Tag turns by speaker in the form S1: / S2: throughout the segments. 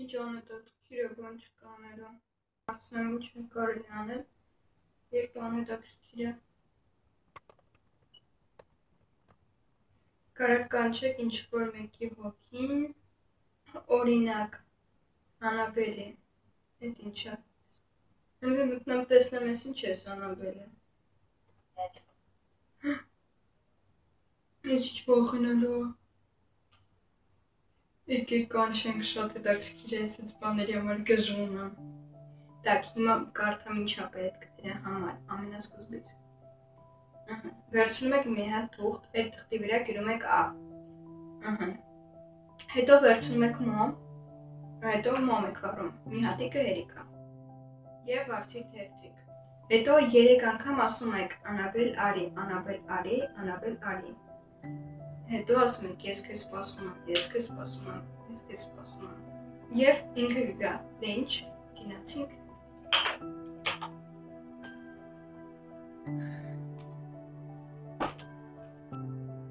S1: Ինչ անհետաքրքիր է, բան չկա անելու։ Հարցնում ինչ կարելի անել, երբ անհետաքրքիր է։ Կարակ կանչեք ինչ-որ մեկի հոգին, օրինակ, Անաբելի, էդ ինչ է։ Մտնեմ տեսնեմ ես ինչ ես Անաբելի։ Ես ինչ վախենալու է։ Եկեք կանչենք, շատ հետաքրքիր է, այսպես բաների համար գժվում եմ։ Так, հիմա կարդամ ինչա պետք դրա համար, ամենասկզբից։ Վերցնում եք մի հատ թուղթ, այդ թղթի վրա գրում եք A։ Հետո վերցնում եք մոմ, հետո մոմ եք վառում, մի հատիկը հերիքա։ Եվ վարդի թերթիկ։ Հետո 3 անգամ ասում եք Անաբել արի, Անաբել արի, Անաբել արի։ Հետո ասում եք ես քեզ սպասում եմ, ես քեզ սպասում եմ, ես քեզ սպասում եմ։ Եվ ինքը կգա, դե ինչ, գնացինք։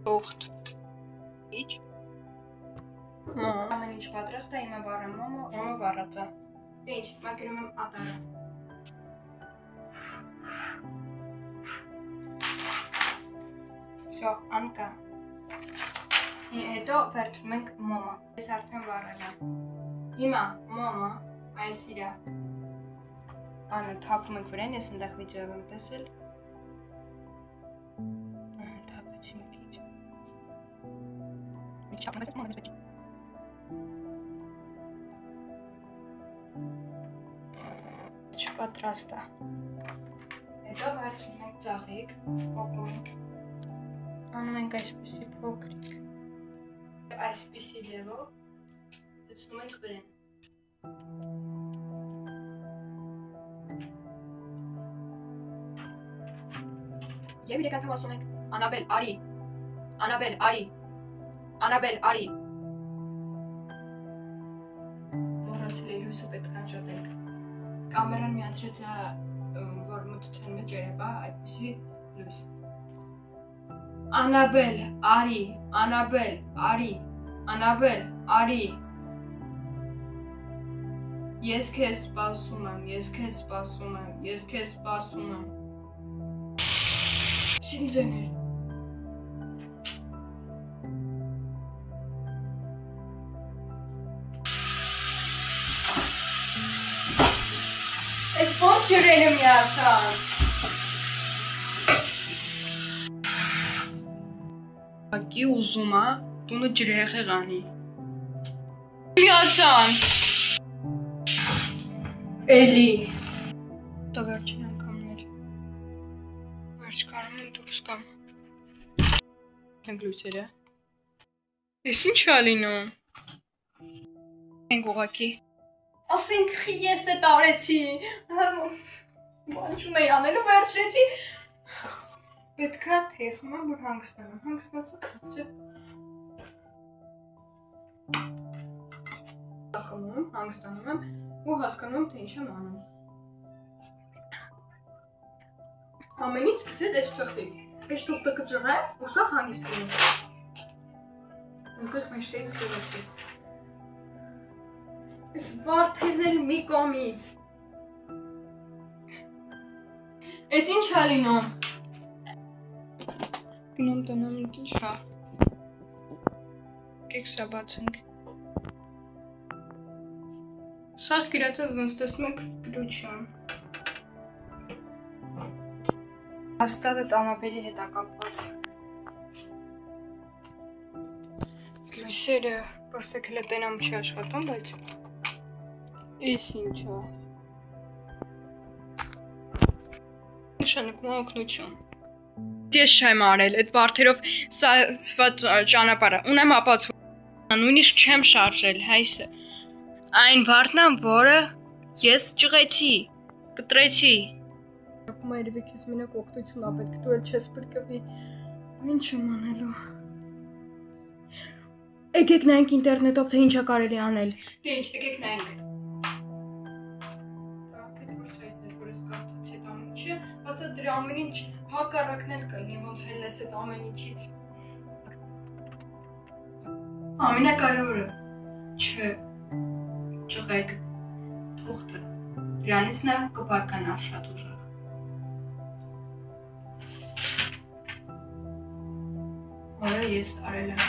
S1: Թուղթ։ Ինչ։ Ամեն ինչ պատրաստ է, հիմա վառեմ մոմը վառած է։ Դե ինչ, հիմա գրում եմ ատարը։ Всё, անկա։ Հետո վերցնում ենք մոմը։ Ես արդեն վառել եմ։ Հիմա մոմը այս իրա անը թափում եք վրան, ես այնտեղ վիդեոյով եմ տեսել։ Թափեցի մի քիչ։ Մի քիչ ապնես մոմը դեպի։ Չպատրաստ է։ Հետո վերցնում ենք ծաղիկ, փոխում ենք։ Անում ենք այսպիսի փոքրիկ։ Այսպիսի ձևով դնում ենք վրան։ Եվ 3 անգամ ասում ենք Անաբել արի, Անաբել արի, Անաբել արի։ Մոռացել էի լույսը պետք է անջատենք։ Կամերան միացրեց որ մտության մեջ երևա այդպիսի լույս։ Անաբել արի, Անաբել արի, Անաբել արի։ Ես քեզ սպասում եմ, ես քեզ սպասում եմ, ես քեզ սպասում եմ։ Սինձեներ։ Այս ո՞նց ջրերը միացան։ Ակի ուզում է տունը ջրեղեղ անի։ Միացան։ Էլի։ Դա վերջին անգամներ։ Վերջ կարում եմ դուրս կամ։ Ենք լույսերը։ Ես ինչ է լինում։ Ենք ուղակի։ Ասենք ես է տարեցի։ Բան չունեի անելու վերջրեցի։ Պետքա թեխում եմ, որ հանգստանամ, հանգստացա կացը։ Խմում, հանգստանում եմ ու հասկանում եմ, թե ինչ եմ անում։ Ամենից սկսեց այս թղթից։ Այս թղթը կճղեմ, ու սա հանգիստ կլինի։ Ընկեղ մեջտեղից ջղեցի։ Այս վարդերները մի կողմից։ Այս ինչ է լինում։ Գնում տնամ ինք ինչ է։ Կեք սա բացենք։ Սաղ գրացած ոնց տեսնում եք գրություն։ Հաստատ է Անաբելի հետ է կապված։ Լույսերը պարսեք հլը տենամ չի աշխատում, բայց ես ինչ է։ Նշանակում օգնություն։ Ես չեմ արել, այդ վարդերով սացված ճանապարհը ունեմ ապացույց։ Նույնիսկ չեմ շարժել, հայսը։ Այն վարդն եմ, որը ես ճղեցի, կտրեցի։ Ակում երևի քեզ մենակ օգնություն ա պետք, դու էլ չես բրկվի։ Ինչ եմ անելու։ Եկեք նայենք ինտերնետով, թե ինչ է կարելի անել։ Դե ինչ, եկեք նայենք։ Հաստատ դրա ամեն ինչ հակառակն էլ կլինի, ոնց էլ ես այդ ամեն ինչից։ Ամենակարևորը չէ, ճղեք թուղթը, դրանից նա կբարկանա շատ ուժեղ։ Որը ես արել եմ։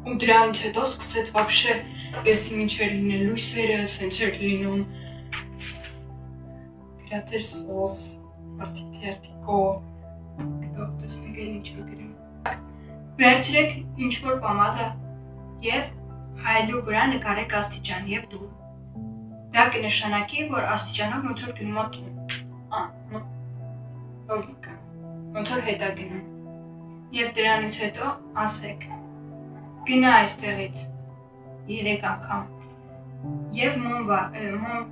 S1: Ու դրանից հետո սկսեց вообще եսի մինչեր լինել լույսերը, սենց էր լինում գրատեր սոս, արդի թերթիկո, գտով տեսնեք էլ ինչ ագրեմ։ Վերցրեք ինչ-որ պամադա և հայելու վրա նկարեք աստիճան և դուր։ Դա կնշանակի, որ աստիճանով ոնց որ գնում է տուն։ Լոգիկա, ոնց որ հետ է գնում։ Եվ դրանից հետո ասեք, գնա այստեղից 3 անգամ և մոմ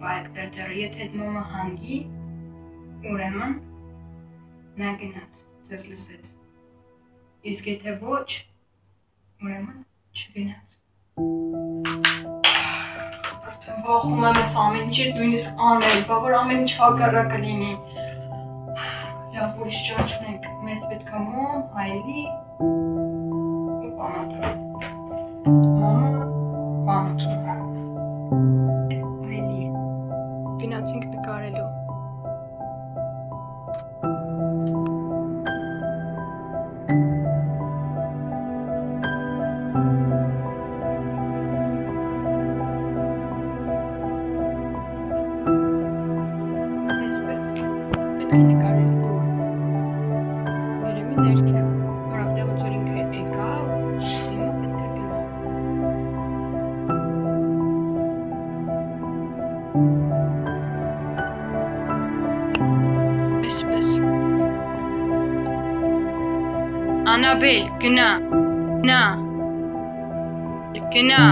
S1: պայեք դեր ձեռը, եթե մոմը հանգի, ուրեմն նա գնաց, ձեզ լսեց, իսկ եթե ոչ, ուրեմն չգնաց։ Արդեն վախում եմ ես ամեն ինչ նույնիսկ անել, բա որ ամեն ինչ հակառակը լինի։ Լավ, ուրիշ ճար չունենք, մեզ պետք է մոմ, հայելի ու պամադը։ Մոմը պամուծում է։ Հայելի։ Գնացինք նկարելու։ Այսպես, պետք է նկարել դուր, երևի ներքև, որովհետև ոնց որ ինքը եկա, հիմա պետք է գնա։ Այսպես։ Անաբել, գնա, գնա։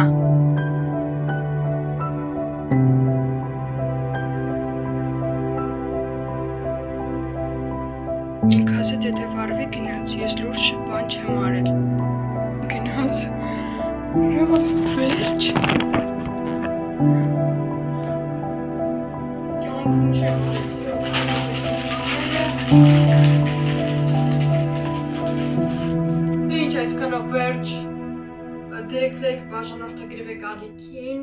S1: Ինք ասեց, եթե վարվի գնաց, ես լուրջ բան չեմ արել։ Գնաց, ուրեմն վերջ։ Կյանքում չեմ արել։ Ինչ այսքանով վերջ, դերեք բաժանորդագրվեք ալիքին,